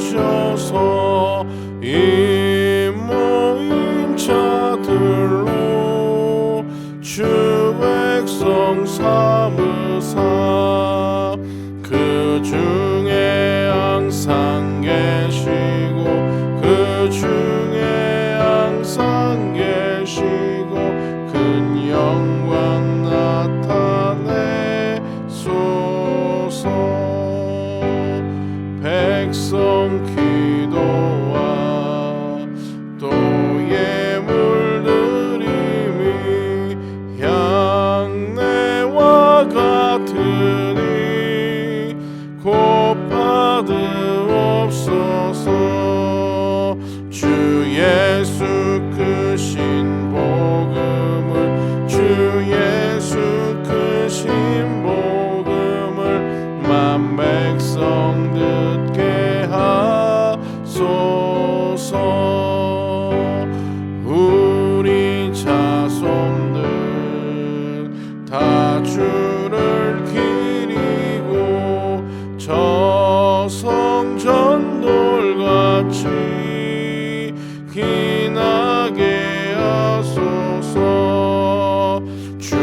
세우셔서 이 모인 자들로 주 백성 삼으사 그 중에 항상 계시고 그 중에 항상 계시고 큰 영광 나타내소서. 백성 기도와 또 예물 드림이 향내와 같으니 곧 받으옵소서. 주 예수 크신 복음을 주 예수 크신 복음을 만 백성 듣게 하소서. 우리 자손들 다 주를 기리고 저성전돌같이 기나게 하소서. 주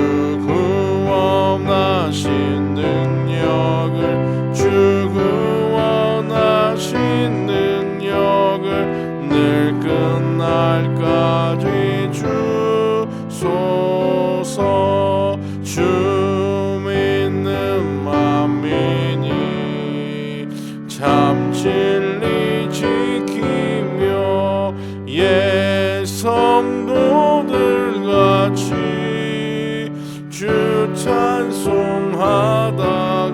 구원하신 능력을 주 구원하신 능력을 늘 끝날까지 주소서. 주 믿는 만민이 참 진리 지키며 옛 성도들같이 주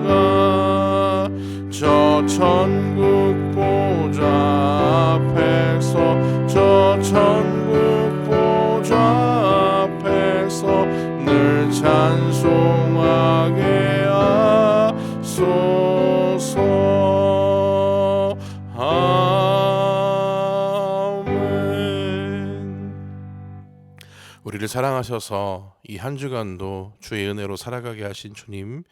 찬송하다가 저 천국 보좌 앞에서 저 천국 보좌 앞에서 늘 찬송하게 하소서. 아멘. 우리를 사랑하셔서 이 한 주간도 주의 은혜로 살아가게 하신 주님,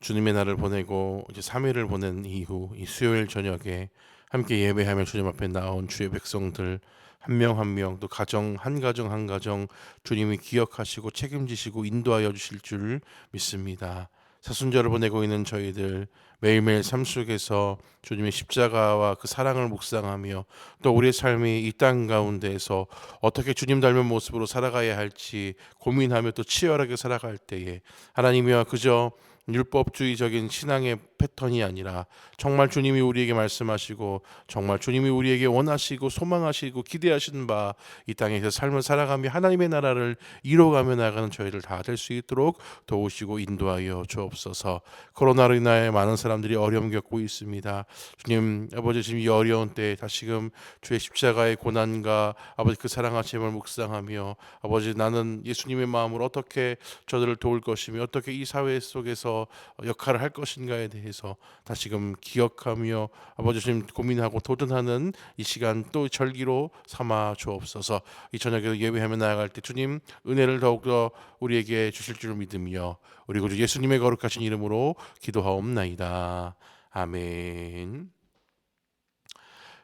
주님의 날을 보내고 이제 3일을 보낸 이후 이 수요일 저녁에 함께 예배하며 주님 앞에 나온 주의 백성들 한 명 한 명 또 가정 한 가정 주님이 기억하시고 책임지시고 인도하여 주실 줄 믿습니다. 사순절을 보내고 있는 저희들 매일매일 삶 속에서 주님의 십자가와 그 사랑을 묵상하며 또 우리의 삶이 이 땅 가운데에서 어떻게 주님 닮은 모습으로 살아가야 할지 고민하며 또 치열하게 살아갈 때에 하나님이여 그저 율법주의적인 신앙의 패턴이 아니라 정말 주님이 우리에게 말씀하시고 정말 주님이 우리에게 원하시고 소망하시고 기대하시는 바 이 땅에서 삶을 살아가며 하나님의 나라를 이뤄가며 나가는 저희를 다 될 수 있도록 도우시고 인도하여 주옵소서. 코로나로 인하여 많은 사람들이 어려움 겪고 있습니다. 주님 아버지 지금 이 어려운 때에 다시금 주의 십자가의 고난과 아버지 그 사랑하심을 묵상하며 아버지 나는 예수님의 마음으로 어떻게 저들을 도울 것이며 어떻게 이 사회 속에서 역할을 할 것인가에 대해서 다시금 기억하며 아버지 주님 고민하고 도전하는 이 시간 또 절기로 삼아 주옵소서. 이 저녁에 예배하며 나아갈 때 주님 은혜를 더욱더 우리에게 주실 줄 믿으며 우리 구주 예수님의 거룩하신 이름으로 기도하옵나이다. 아멘.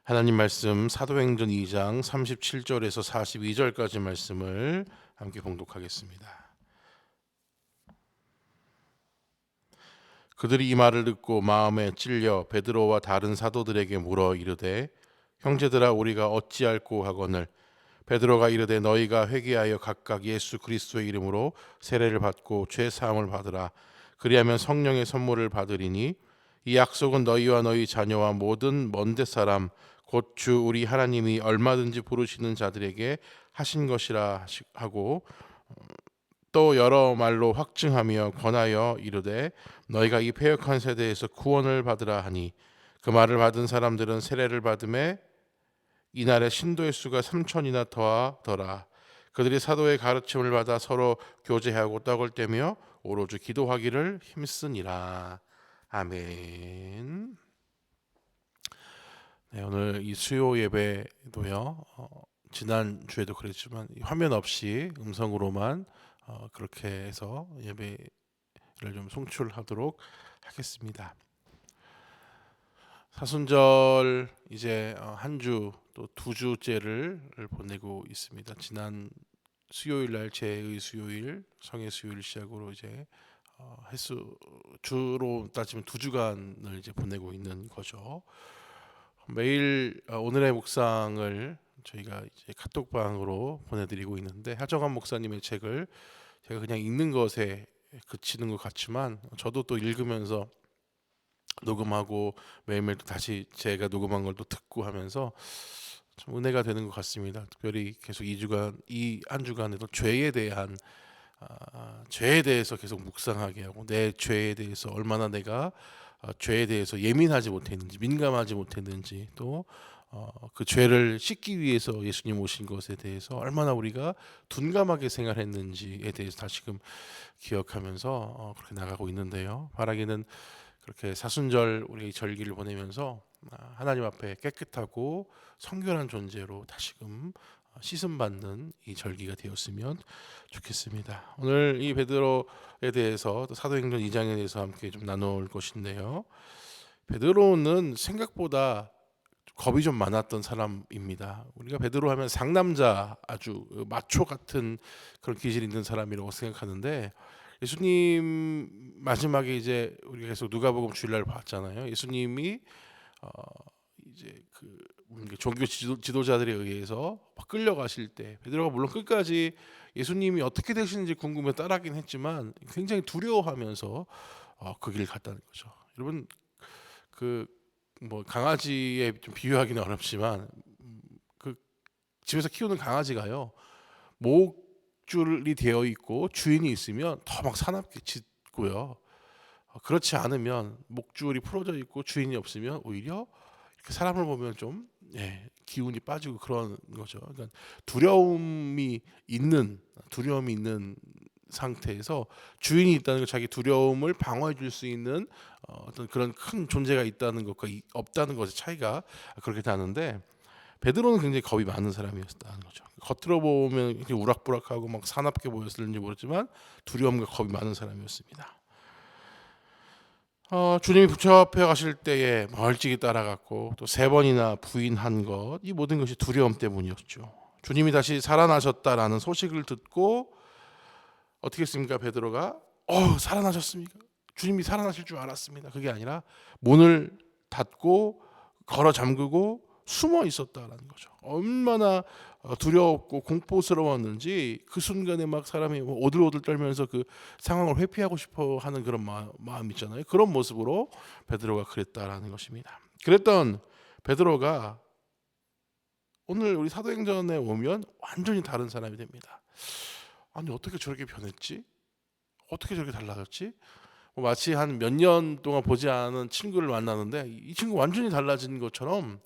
하나님 말씀 사도행전 2장 37절에서 42절까지 말씀을 함께 봉독하겠습니다. 그들이 이 말을 듣고 마음에 찔려 베드로와 다른 사도들에게 물어 이르되 형제들아 우리가 어찌할꼬 하거늘 베드로가 이르되 너희가 회개하여 각각 예수 그리스도의 이름으로 세례를 받고 죄 사함을 받으라. 그리하면 성령의 선물을 받으리니 이 약속은 너희와 너희 자녀와 모든 먼데 사람 곧 주 우리 하나님이 얼마든지 부르시는 자들에게 하신 것이라 하고 또 여러 말로 확증하며 권하여 이르되 너희가 이 패역한 세대에서 구원을 받으라 하니 그 말을 받은 사람들은 세례를 받음에 이날에 신도의 수가 3,000이나 더하더라. 그들이 사도의 가르침을 받아 서로 교제하고 떡을 떼며 오로지 기도하기를 힘쓰니라. 아멘. 네, 오늘 이 수요 예배도요. 지난 주에도 그랬지만 화면 없이 음성으로만 그렇게 해서 예배를 좀 송출하도록 하겠습니다. 사순절 이제 한 주 또 두 주째를 보내고 있습니다. 지난 수요일 날 제의 수요일, 성의 수요일 시작으로 이제 횟수 주로 따지면 두 주간을 이제 보내고 있는 거죠. 매일 오늘의 묵상을 저희가 이제 카톡방으로 보내드리고 있는데, 하정환 목사님의 책을 제가 그냥 읽는 것에 그치는 것 같지만 저도 또 읽으면서 녹음하고 매일매일 또 다시 제가 녹음한 걸 또 듣고 하면서 좀 은혜가 되는 것 같습니다. 특별히 계속 이 한 주간에도 죄에 대해서 계속 묵상하게 하고, 내 죄에 대해서 얼마나 내가 죄에 대해서 예민하지 못했는지, 민감하지 못했는지, 또 그 죄를 씻기 위해서 예수님 오신 것에 대해서 얼마나 우리가 둔감하게 생활했는지에 대해서 다시금 기억하면서 그렇게 나가고 있는데요. 바라기는 그렇게 사순절 우리 이 절기를 보내면서 하나님 앞에 깨끗하고 성결한 존재로 다시금 씻음 받는 이 절기가 되었으면 좋겠습니다. 오늘 이 베드로에 대해서 또 사도행전 2장에 대해서 함께 좀 나눌 것인데요. 베드로는 생각보다 겁이 좀 많았던 사람입니다. 우리가 베드로 하면 상남자, 아주 마초 같은 그런 기질 있는 사람이라고 생각하는데, 예수님 마지막에 이제 우리가 계속 누가복음 주일날 봤잖아요. 예수님이 이제 그 종교 지도자들에 의해서 막 끌려가실 때 베드로가 물론 끝까지 예수님이 어떻게 되시는지 궁금해 따라하긴 했지만 굉장히 두려워하면서 그 길을 갔다는 거죠. 여러분, 그 뭐 강아지에 좀 비유하기는 어렵지만 그 집에서 키우는 강아지가요, 목줄이 되어 있고 주인이 있으면 더 막 사납게 짖고요. 그렇지 않으면 목줄이 풀어져 있고 주인이 없으면 오히려 이렇게 사람을 보면 좀 기운이 빠지고 그런 거죠. 그러니까 두려움이 있는 상태에서 주인이 있다는 걸, 자기 두려움을 방어해 줄 수 있는 어떤 그런 큰 존재가 있다는 것과 없다는 것의 차이가 그렇게 나는데, 베드로는 굉장히 겁이 많은 사람이었다는 거죠. 겉으로 보면 이렇게 우락부락하고 막 사납게 보였을지 모르지만 두려움과 겁이 많은 사람이었습니다. 주님이 부처 앞에 가실 때에 멀찍이 따라갔고 또 3번이나 부인한 것, 이 모든 것이 두려움 때문이었죠. 주님이 다시 살아나셨다라는 소식을 듣고 어떻게 했습니까? 베드로가 살아나셨습니까? 주님이 살아나실 줄 알았습니다. 그게 아니라 문을 닫고 걸어 잠그고 숨어 있었다라는 거죠. 얼마나 두렵고 공포스러웠는지 그 순간에 막 사람이 오들오들 떨면서 그 상황을 회피하고 싶어 하는 그런 마음 있잖아요. 그런 모습으로 베드로가 그랬다라는 것입니다. 그랬던 베드로가 오늘 우리 사도행전에 오면 완전히 다른 사람이 됩니다. 아니, 어떻게 저렇게 변했지? 어떻게 저렇게 달라졌지? 마치 한 몇 년 동안 보지 않은 친구를 만나는데 이 친구 완전히 달라진 것처럼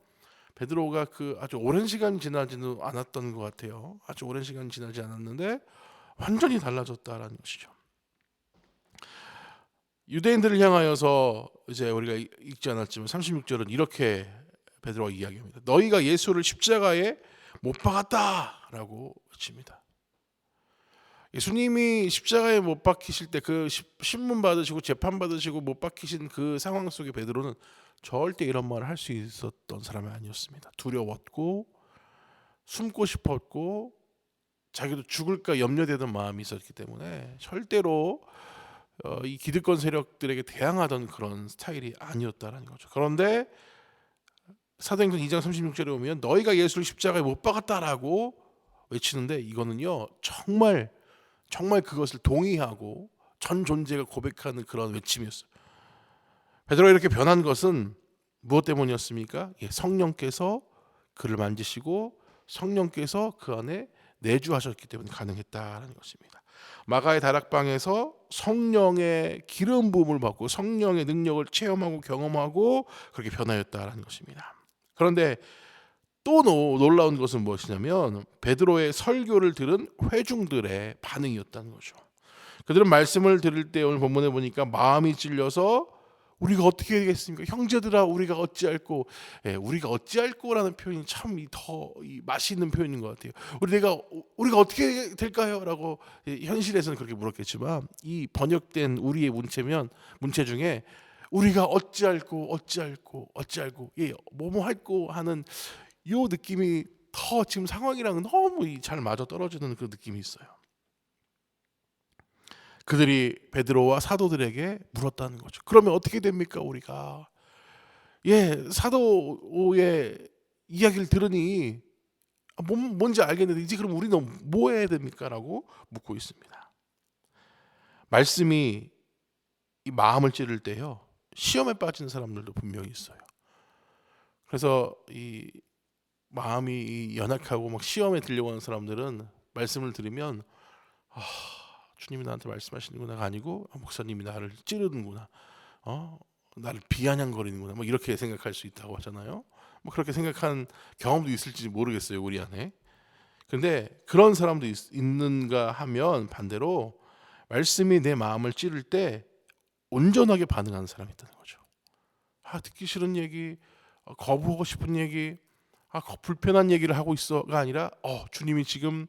베드로가 그 아주 오랜 시간이 지나지는 않았던 것 같아요. 아주 오랜 시간이 지나지 않았는데 완전히 달라졌다라는 것이죠. 유대인들을 향하여서 이제 우리가 읽지 않았지만 36절은 이렇게 베드로가 이야기합니다. 너희가 예수를 십자가에 못 박았다라고 외칩니다. 예수님이 십자가에 못 박히실 때 그 신문 받으시고 재판 받으시고 못 박히신 그 상황 속에 베드로는 절대 이런 말을 할 수 있었던 사람이 아니었습니다. 두려웠고 숨고 싶었고 자기도 죽을까 염려되던 마음이 있었기 때문에 절대로 이 기득권 세력들에게 대항하던 그런 스타일이 아니었다라는 거죠. 그런데 사도행전 2장 36절에 오면 너희가 예수를 십자가에 못 박았다라고 외치는데, 이거는요 정말 그것을 동의하고 전 존재가 고백하는 그런 외침이었어요. 베드로가 이렇게 변한 것은 무엇 때문이었습니까? 성령께서 그를 만지시고 성령께서 그 안에 내주하셨기 때문에 가능했다라는 것입니다. 마가의 다락방에서 성령의 기름 부음을 받고 성령의 능력을 체험하고 경험하고 그렇게 변하였다라는 것입니다. 그런데 또 놀라운 것은 무엇이냐면 베드로의 설교를 들은 회중들의 반응이었다는 거죠. 그들은 말씀을 들을 때 오늘 본문에 보니까 마음이 찔려서 우리가 어떻게 되겠습니까? 형제들아, 우리가 어찌할꼬. 우리가 어찌할꼬라는 표현이 참 더 맛있는 표현인 것 같아요. 우리가 어떻게 될까요? 라고 현실에서는 그렇게 물었겠지만 이 번역된 우리의 문체 중에 우리가 어찌할꼬 예, 뭐뭐 할꼬 하는 요 느낌이 더 지금 상황이랑 너무 잘 맞아 떨어지는 그 느낌이 있어요. 그들이 베드로와 사도들에게 물었다는 거죠. 그러면 어떻게 됩니까 우리가? 예, 사도의 이야기를 들으니 뭔지 알겠는데 이제 그럼 우리는 뭐 해야 됩니까? 라고 묻고 있습니다. 말씀이 이 마음을 찌를 때요, 시험에 빠지는 사람들도 분명히 있어요. 그래서 이 마음이 연약하고 막 시험에 들려고 하는 사람들은 말씀을 들으면 주님이 나한테 말씀하시는구나가 아니고 목사님이 나를 찌르는구나, 나를 비아냥거리는구나, 뭐 이렇게 생각할 수 있다고 하잖아요. 뭐 그렇게 생각한 경험도 있을지 모르겠어요 우리 안에. 근데 그런 사람도 있는가 하면 반대로 말씀이 내 마음을 찌를 때 온전하게 반응하는 사람이 있다는 거죠. 듣기 싫은 얘기, 거부하고 싶은 얘기, 불편한 얘기를 하고 있어가 아니라 주님이 지금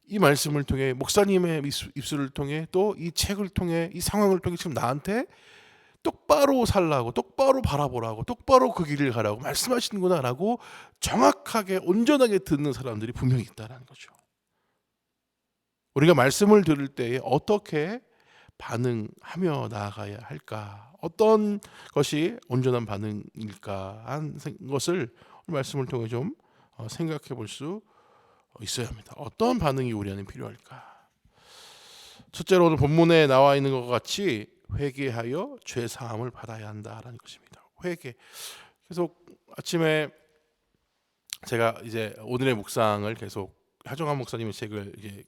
이 말씀을 통해, 목사님의 입술을 통해, 또 이 책을 통해, 이 상황을 통해 지금 나한테 똑바로 살라고, 똑바로 바라보라고, 똑바로 그 길을 가라고 말씀하시는구나 라고 정확하게 온전하게 듣는 사람들이 분명히 있다는 거죠. 우리가 말씀을 들을 때에 어떻게 반응하며 나아가야 할까, 어떤 것이 온전한 반응일까 하는 것을 말씀을 통해 좀 생각해 볼 수 있어야 합니다. 어떤 반응이 우리 안에 필요할까? 첫째로 오늘 본문에 나와 있는 것 같이 회개하여 죄 사함을 받아야 한다라는 것입니다. 회개. 계속 아침에 제가 이제 오늘의 묵상을 계속 하정환 목사님의 책을 이제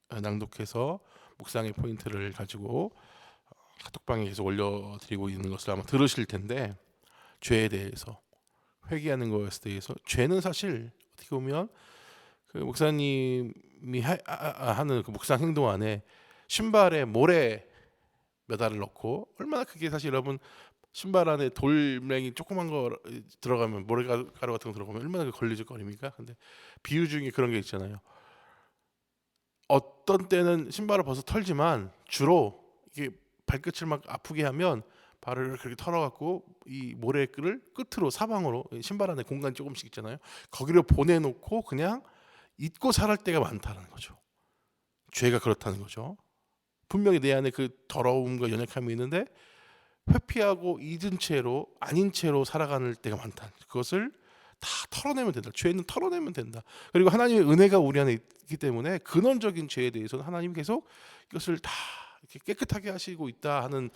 낭독해서 묵상의 포인트를 가지고 카톡방에 계속 올려드리고 있는 것을 아마 들으실 텐데, 죄에 대해서, 회개하는 것에 대해서, 죄는 사실 어떻게 보면 그 목사님이 하는 그 묵상 행동 안에 신발에 모래 몇 알을 넣고, 얼마나 그게 사실 여러분 신발 안에 돌멩이 조그만 거 들어가면, 모래가루 같은 거 들어가면 얼마나 걸리적거립니까? 근데 비유 중에 그런 게 있잖아요. 어떤 때는 신발을 벗어 털지만 주로 이게 발끝을 막 아프게 하면 발을 그렇게 털어갖고 이 모래를 끝으로 사방으로, 신발 안에 공간 조금씩 있잖아요. 거기를 보내놓고 그냥 잊고 살할 때가 많다는 거죠. 죄가 그렇다는 거죠. 분명히 내 안에 그 더러움과 연약함이 있는데 회피하고 잊은 채로, 아닌 채로 살아가는 때가 많다. 그것을 다 털어내면 된다. 죄는 털어내면 된다. 그리고 하나님의 은혜가 우리 안에 있기 때문에 근원적인 죄에 대해서는 하나님 계속 이것을 다 이렇게 깨끗하게 하시고 있다 하는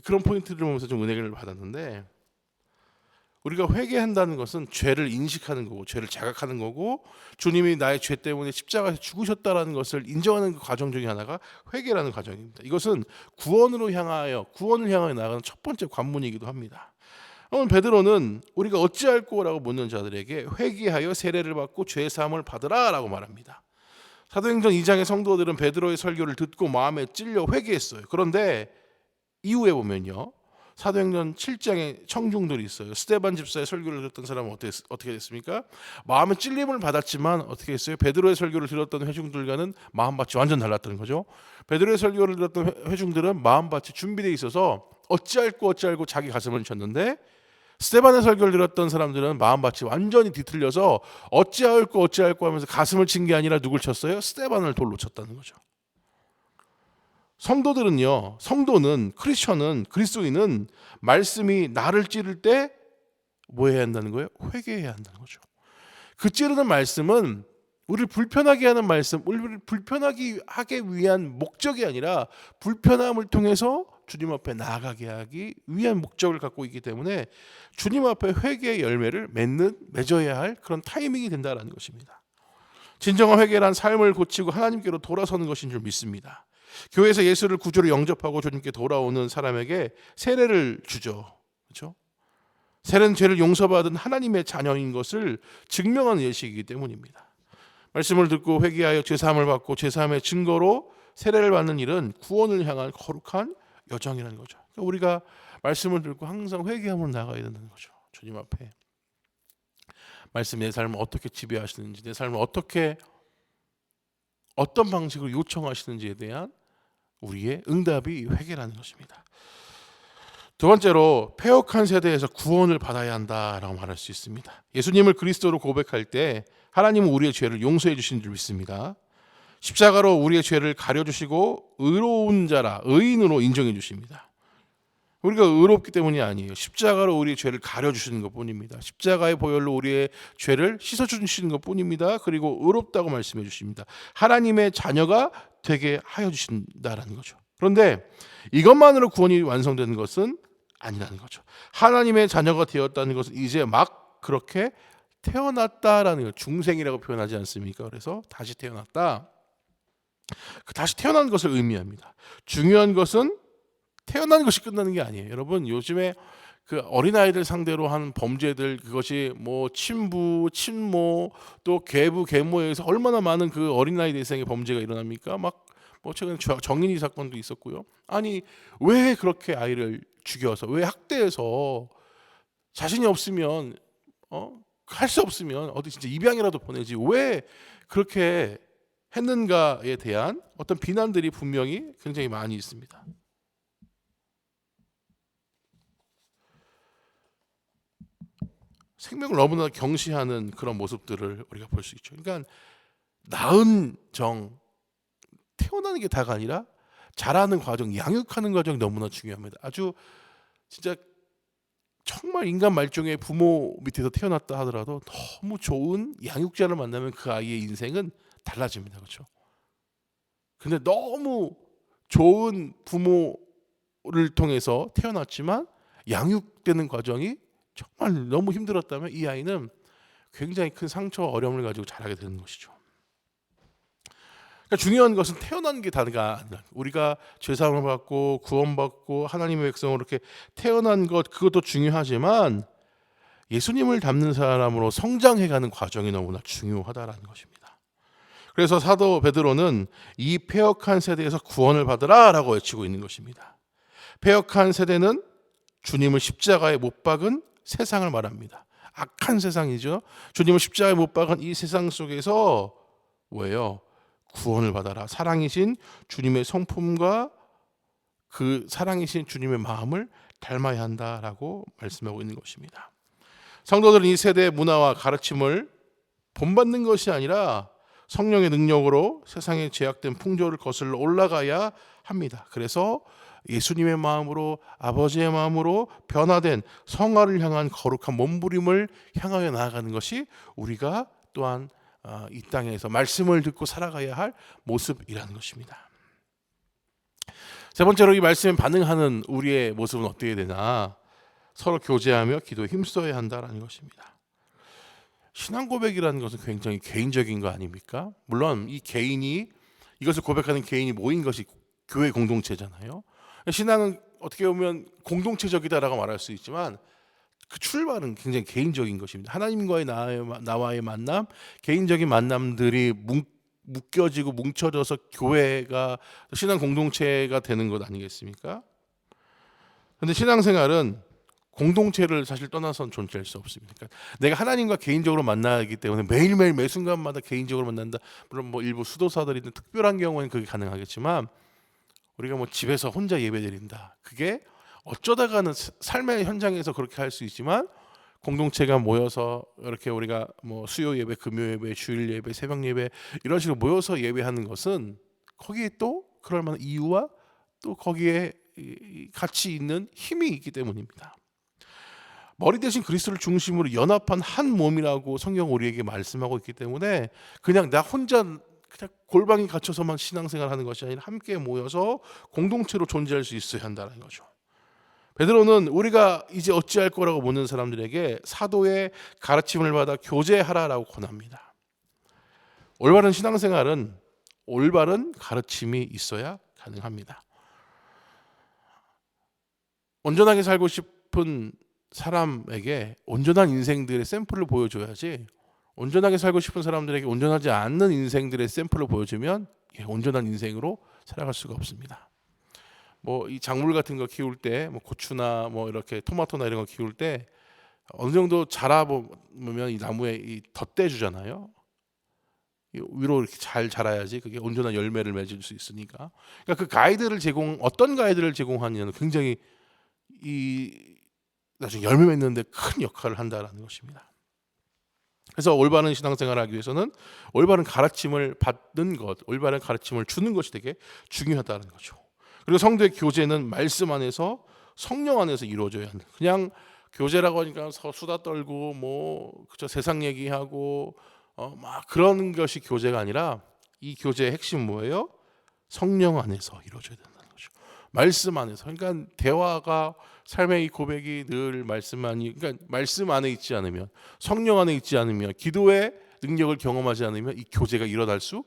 그런 포인트를 보면서 좀 은혜를 받았는데, 우리가 회개한다는 것은 죄를 인식하는 거고, 죄를 자각하는 거고, 주님이 나의 죄 때문에 십자가에서 죽으셨다라는 것을 인정하는 그 과정 중에 하나가 회개라는 과정입니다. 이것은 구원을 향하여 나가는 첫 번째 관문이기도 합니다. 오늘 베드로는 우리가 어찌할꼬라고 묻는 자들에게 회개하여 세례를 받고 죄 사함을 받으라라고 말합니다. 사도행전 2장의 성도들은 베드로의 설교를 듣고 마음에 찔려 회개했어요. 그런데 이후에 보면요, 사도행전 7장에 청중들이 있어요. 스데반 집사의 설교를 들었던 사람은 어떻게 됐습니까? 마음에 찔림을 받았지만 어떻게 했어요? 베드로의 설교를 들었던 회중들과는 마음밭이 완전 달랐다는 거죠. 베드로의 설교를 들었던 회중들은 마음밭이 준비되어 있어서 어찌할꼬 자기 가슴을 쳤는데, 스데반의 설교를 들었던 사람들은 마음밭이 완전히 뒤틀려서 어찌할꼬 하면서 가슴을 친 게 아니라 누굴 쳤어요? 스데반을 돌로 쳤다는 거죠. 성도는 크리스천은, 그리스도인은 말씀이 나를 찌를 때 뭐 해야 한다는 거예요? 회개해야 한다는 거죠. 그 찌르는 말씀은 우리를 불편하게 하는 말씀, 우리를 불편하게 하기 위한 목적이 아니라 불편함을 통해서 주님 앞에 나아가게 하기 위한 목적을 갖고 있기 때문에 주님 앞에 회개의 열매를 맺어야 할 그런 타이밍이 된다는 것입니다. 진정한 회개란 삶을 고치고 하나님께로 돌아서는 것인 줄 믿습니다. 교회에서 예수를 구주로 영접하고 주님께 돌아오는 사람에게 세례를 주죠. 그렇죠? 세례는 죄를 용서받은 하나님의 자녀인 것을 증명하는 예식이기 때문입니다. 말씀을 듣고 회개하여 죄사함을 받고 죄사함의 증거로 세례를 받는 일은 구원을 향한 거룩한 여정이라는 거죠. 그러니까 우리가 말씀을 듣고 항상 회개하며 나가야 된다는 거죠. 주님 앞에 말씀, 내 삶을 어떻게 지배하시는지, 내 삶을 어떤 방식으로 요청하시는지에 대한 우리의 응답이 회개라는 것입니다. 두 번째로 패역한 세대에서 구원을 받아야 한다라고 말할 수 있습니다. 예수님을 그리스도로 고백할 때 하나님은 우리의 죄를 용서해 주신 줄 믿습니다. 십자가로 우리의 죄를 가려주시고 의로운 자라 의인으로 인정해 주십니다. 우리가 의롭기 때문이 아니에요. 십자가로 우리의 죄를 가려주시는 것뿐입니다. 십자가의 보혈로 우리의 죄를 씻어주시는 것뿐입니다. 그리고 의롭다고 말씀해 주십니다. 하나님의 자녀가 되게 하여 주신다라는 거죠. 그런데 이것만으로 구원이 완성되는 것은 아니라는 거죠. 하나님의 자녀가 되었다는 것은 이제 막 그렇게 태어났다라는 거, 중생이라고 표현하지 않습니까? 그래서 다시 태어났다. 그 다시 태어난 것을 의미합니다. 중요한 것은 태어난 것이 끝나는 게 아니에요. 여러분, 요즘에 그 어린아이들 상대로 하는 범죄들, 그것이 뭐 친부, 친모, 또 계부, 계모에 의해서 얼마나 많은 그 어린아이 대상의 범죄가 일어납니까? 막 뭐 최근에 정인이 사건도 있었고요. 아니, 왜 그렇게 아이를 죽여서, 왜 학대해서, 자신이 없으면 할 수 없으면 어디 진짜 입양이라도 보내지, 왜 그렇게 했는가에 대한 어떤 비난들이 분명히 굉장히 많이 있습니다. 생명을 너무나 경시하는 그런 모습들을 우리가 볼 수 있죠. 그러니까 낳은 정, 태어나는 게 다가 아니라 자라는 과정, 양육하는 과정이 너무나 중요합니다. 아주 진짜 정말 인간 말종의 부모 밑에서 태어났다 하더라도 너무 좋은 양육자를 만나면 그 아이의 인생은 달라집니다. 그렇죠? 근데 너무 좋은 부모를 통해서 태어났지만 양육되는 과정이 정말 너무 힘들었다면 이 아이는 굉장히 큰 상처와 어려움을 가지고 자라게 되는 것이죠. 그러니까 중요한 것은 태어난 게 다가 아니라 우리가 죄사함을 받고 구원받고 하나님의 백성으로 이렇게 태어난 것, 그것도 중요하지만 예수님을 닮는 사람으로 성장해가는 과정이 너무나 중요하다라는 것입니다. 그래서 사도 베드로는 이 패역한 세대에서 구원을 받으라라고 외치고 있는 것입니다. 패역한 세대는 주님을 십자가에 못 박은 세상을 말합니다. 악한 세상이죠. 주님을 십자가에 못 박은 이 세상 속에서 뭐예요? 구원을 받아라. 사랑이신 주님의 성품과 그 사랑이신 주님의 마음을 닮아야 한다라고 말씀하고 있는 것입니다. 성도들은 이 세대의 문화와 가르침을 본받는 것이 아니라 성령의 능력으로 세상의 제약된 풍조를 거슬러 올라가야 합니다. 그래서 예수님의 마음으로, 아버지의 마음으로 변화된 성화를 향한 거룩한 몸부림을 향하여 나아가는 것이 우리가 또한 이 땅에서 말씀을 듣고 살아가야 할 모습이라는 것입니다. 세 번째로 이 말씀에 반응하는 우리의 모습은 어떻게 되나? 서로 교제하며 기도에 힘써야 한다라는 것입니다. 신앙 고백이라는 것은 굉장히 개인적인 거 아닙니까? 물론 이 개인이, 이것을 고백하는 개인이 모인 것이 교회 공동체잖아요. 신앙은 어떻게 보면 공동체적이다라고 말할 수 있지만 그 출발은 굉장히 개인적인 것입니다. 하나님과의 나와의 만남, 개인적인 만남들이 묶여지고 뭉쳐져서 교회가, 신앙 공동체가 되는 것 아니겠습니까? 그런데 신앙생활은 공동체를 사실 떠나선 존재할 수 없습니다. 그러니까 내가 하나님과 개인적으로 만나기 때문에 매일매일 매 순간마다 개인적으로 만난다. 물론 뭐 일부 수도사들이 있는 특별한 경우에는 그게 가능하겠지만 우리가 뭐 집에서 혼자 예배드린다. 그게 어쩌다가는 삶의 현장에서 그렇게 할 수 있지만 공동체가 모여서 이렇게 우리가 뭐 수요 예배, 금요 예배, 주일 예배, 새벽 예배 이런 식으로 모여서 예배하는 것은 거기에 또 그럴 만한 이유와 또 거기에 같이 있는 힘이 있기 때문입니다. 머리 대신 그리스도를 중심으로 연합한 한 몸이라고 성경 우리에게 말씀하고 있기 때문에 그냥 나 혼자 그냥 골방에 갇혀서만 신앙생활하는 것이 아니라 함께 모여서 공동체로 존재할 수 있어야 한다는 거죠. 베드로는 우리가 이제 어찌할 거라고 묻는 사람들에게 사도의 가르침을 받아 교제하라라고 권합니다. 올바른 신앙생활은 올바른 가르침이 있어야 가능합니다. 온전하게 살고 싶은 사람에게 온전한 인생들의 샘플을 보여줘야지, 온전하게 살고 싶은 사람들에게 온전하지 않는 인생들의 샘플을 보여주면 온전한 인생으로 살아갈 수가 없습니다. 뭐 이 작물 같은 거 키울 때, 뭐 고추나 뭐 이렇게 토마토나 이런 거 키울 때 어느 정도 자라보면 이 나무에 이 덧대주잖아요. 위로 이렇게 잘 자라야지 그게 온전한 열매를 맺을 수 있으니까. 그러니까 그 가이드를 어떤 가이드를 제공하느냐는 굉장히 나중에 열매 맺는데 큰 역할을 한다라는 것입니다. 그래서 올바른 신앙생활을 하기 위해서는 올바른 가르침을 받는 것, 올바른 가르침을 주는 것이 되게 중요하다는 거죠. 그리고 성도의 교제는 말씀 안에서 성령 안에서 이루어져야 한다. 그냥 교제라고 하니까 수다 떨고 그저 세상 얘기하고 막 그런 것이 교제가 아니라 이 교제의 핵심 뭐예요? 성령 안에서 이루어져야 된다는 거죠. 말씀 안에서. 그러니까 대화가 삶의 이 고백이 늘 말씀 안에 있지 않으면, 성령 안에 있지 않으면, 기도의 능력을 경험하지 않으면 이 교제가 일어날 수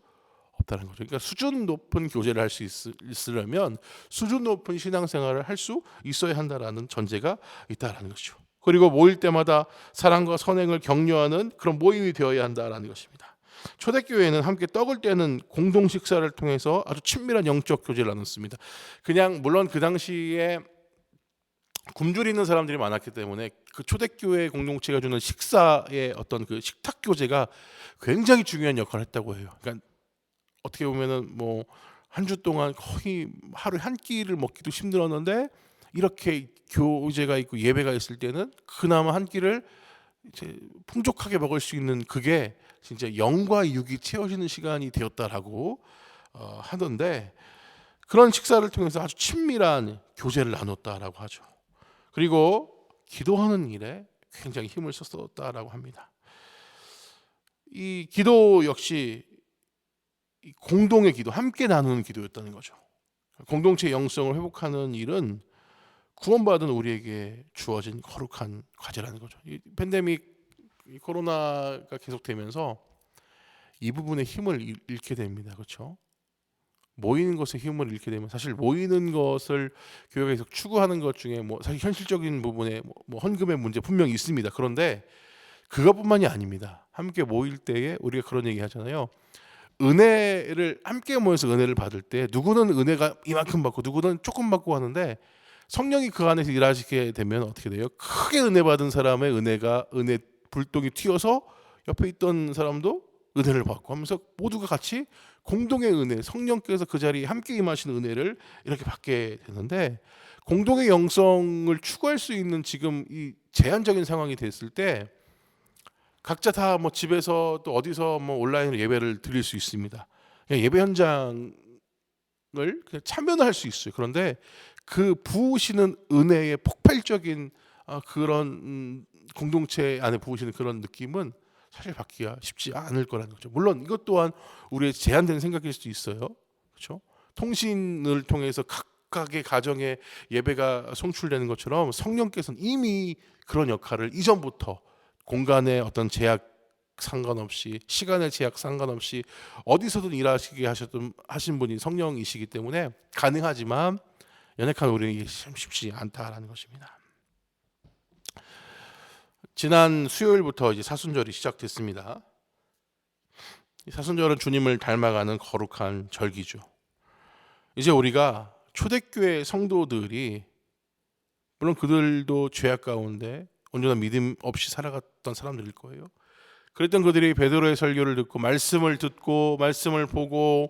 없다는 거죠. 그러니까 수준 높은 교제를 할 수 있으려면 수준 높은 신앙생활을 할 수 있어야 한다라는 전제가 있다라는 것이죠. 그리고 모일 때마다 사랑과 선행을 격려하는 그런 모임이 되어야 한다라는 것입니다. 초대교회는 함께 떡을 떼는 공동 식사를 통해서 아주 친밀한 영적 교제를 나눴습니다. 그냥 물론 그 당시에 굶주리 있는 사람들이 많았기 때문에 그 초대교회 공동체가 주는 식사의 어떤 그 식탁 교제가 굉장히 중요한 역할을 했다고 해요. 그러니까 어떻게 보면은 한 주 동안 거의 하루에 한 끼를 먹기도 힘들었는데 이렇게 교제가 있고 예배가 있을 때는 그나마 한 끼를 이제 풍족하게 먹을 수 있는 그게 진짜 영과 육이 채워지는 시간이 되었다라고 하던데, 그런 식사를 통해서 아주 친밀한 교제를 나눴다라고 하죠. 그리고 기도하는 일에 굉장히 힘을 썼다라고 합니다. 이 기도 역시 공동의 기도, 함께 나누는 기도였다는 거죠. 공동체 영성을 회복하는 일은 구원받은 우리에게 주어진 거룩한 과제라는 거죠. 이 팬데믹, 이 코로나가 계속되면서 이 부분의 힘을 잃게 됩니다. 그렇죠? 모이는 것에 힘을 잃게 되면, 사실 모이는 것을 교회가 계속 추구하는 것 중에 사실 현실적인 부분에 헌금의 문제 분명히 있습니다. 그런데 그것뿐만이 아닙니다. 함께 모일 때에 우리가 그런 얘기 하잖아요. 은혜를 함께 모여서 은혜를 받을 때 누구는 은혜가 이만큼 받고 누구는 조금 받고 하는데, 성령이 그 안에서 일하시게 되면 어떻게 돼요? 크게 은혜 받은 사람의 은혜 불똥이 튀어서 옆에 있던 사람도 은혜를 받고 하면서 모두가 같이 공동의 은혜, 성령께서 그 자리에 함께 임하시는 은혜를 이렇게 받게 되는데, 공동의 영성을 추구할 수 있는 지금 이 제한적인 상황이 됐을 때 각자 다 집에서 또 어디서 온라인으로 예배를 드릴 수 있습니다. 그냥 예배 현장을 그냥 참여는 할 수 있어요. 그런데 그 부으시는 은혜의 폭발적인 그런 공동체 안에 부으시는 그런 느낌은 사실 받기가 쉽지 않을 거라는 거죠. 물론 이것 또한 우리의 제한된 생각일 수도 있어요. 그렇죠? 통신을 통해서 각각의 가정에 예배가 송출되는 것처럼 성령께서는 이미 그런 역할을 이전부터 공간의 어떤 제약 상관없이, 시간의 제약 상관없이 어디서든 일하시게 하신 분이 성령이시기 때문에 가능하지만 연약한 우리에게 쉽지 않다라는 것입니다. 지난 수요일부터 이제 사순절이 시작됐습니다. 사순절은 주님을 닮아가는 거룩한 절기죠. 이제 우리가 초대교회 성도들이, 물론 그들도 죄악 가운데 온전한 믿음 없이 살아갔던 사람들일 거예요. 그랬던 그들이 베드로의 설교를 듣고 말씀을 듣고 말씀을 보고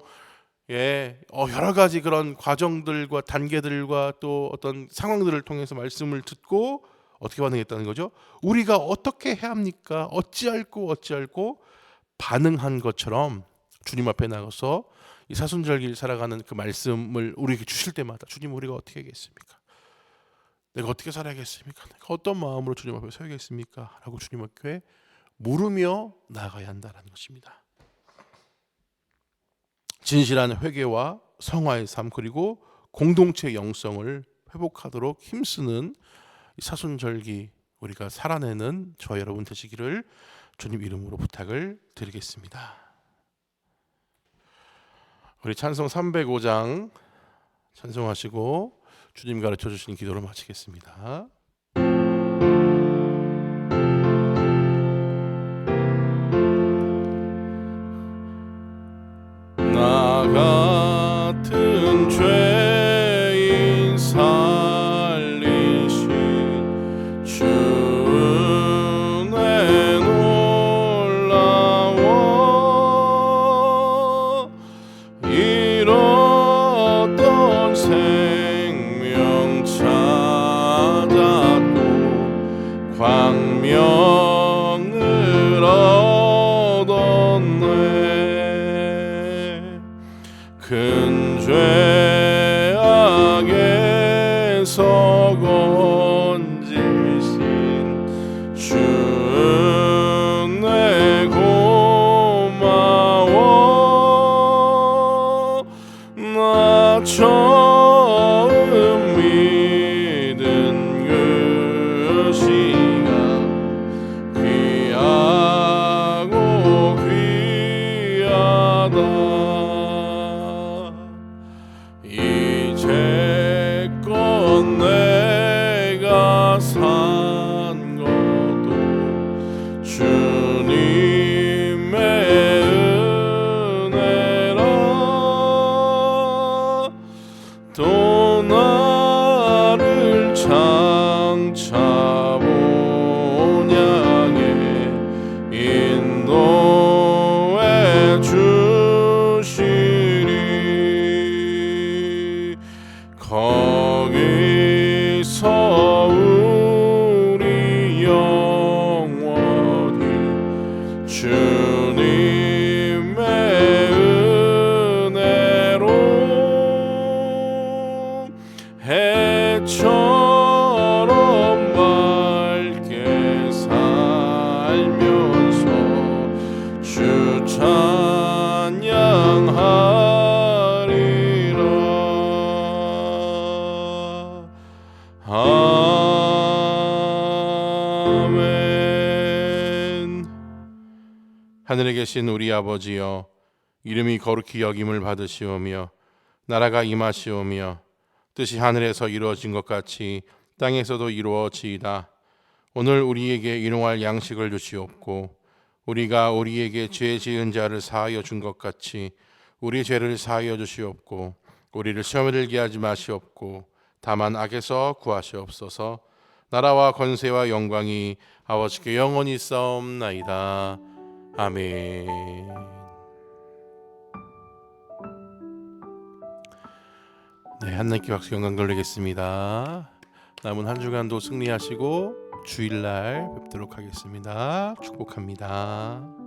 여러 가지 그런 과정들과 단계들과 또 어떤 상황들을 통해서 말씀을 듣고 어떻게 반응했다는 거죠? 우리가 어떻게 해야 합니까? 어찌할꼬 반응한 것처럼 주님 앞에 나가서 이 사순절기를 살아가는 그 말씀을 우리에게 주실 때마다, 주님, 우리가 어떻게 하겠습니까? 내가 어떻게 살아야겠습니까? 내가 어떤 마음으로 주님 앞에 서야겠습니까? 라고 주님 앞에 물으며 나아가야 한다는 것입니다. 진실한 회개와 성화의 삶, 그리고 공동체 영성을 회복하도록 힘쓰는 사순절기 우리가 살아내는 저 여러분 되시기를 주님 이름으로 부탁을 드리겠습니다. 우리 찬송 305장 찬송하시고 주님 가르쳐 주신 기도를 마치겠습니다. 나 같은 죄인 살리신 주 은혜 놀라워, 잃었던 생명 찾아 생명을 얻었네. 큰 죄악에서 건지신 주은혜 고마워. 나 처음 믿은 그 시간 귀하고 귀하다. 이제껏 내가 산 것도 주님의 은혜라. 또 나를 장차 본향에 인도해 주시리. 거기서 우리 영원히 주님의 은혜로 해처럼 맑게 살면서 주 찬양하리라. 아멘. 하늘에 계신 우리 아버지여, 이름이 거룩히 여김을 받으시오며 나라가 임하시오며 뜻이 하늘에서 이루어진 것 같이 땅에서도 이루어지이다. 오늘 우리에게 일용할 양식을 주시옵고 우리가 우리에게 죄 지은 자를 사하여 준 것 같이 우리 죄를 사하여 주시옵고 우리를 시험에 들게 하지 마시옵고 다만 악에서 구하시옵소서. 나라와 권세와 영광이 아버지께 영원히 있사옵나이다. 아멘. 네, 하나님께 박수 영광 돌리겠습니다. 남은 한 주간도 승리하시고 주일날 뵙도록 하겠습니다. 축복합니다.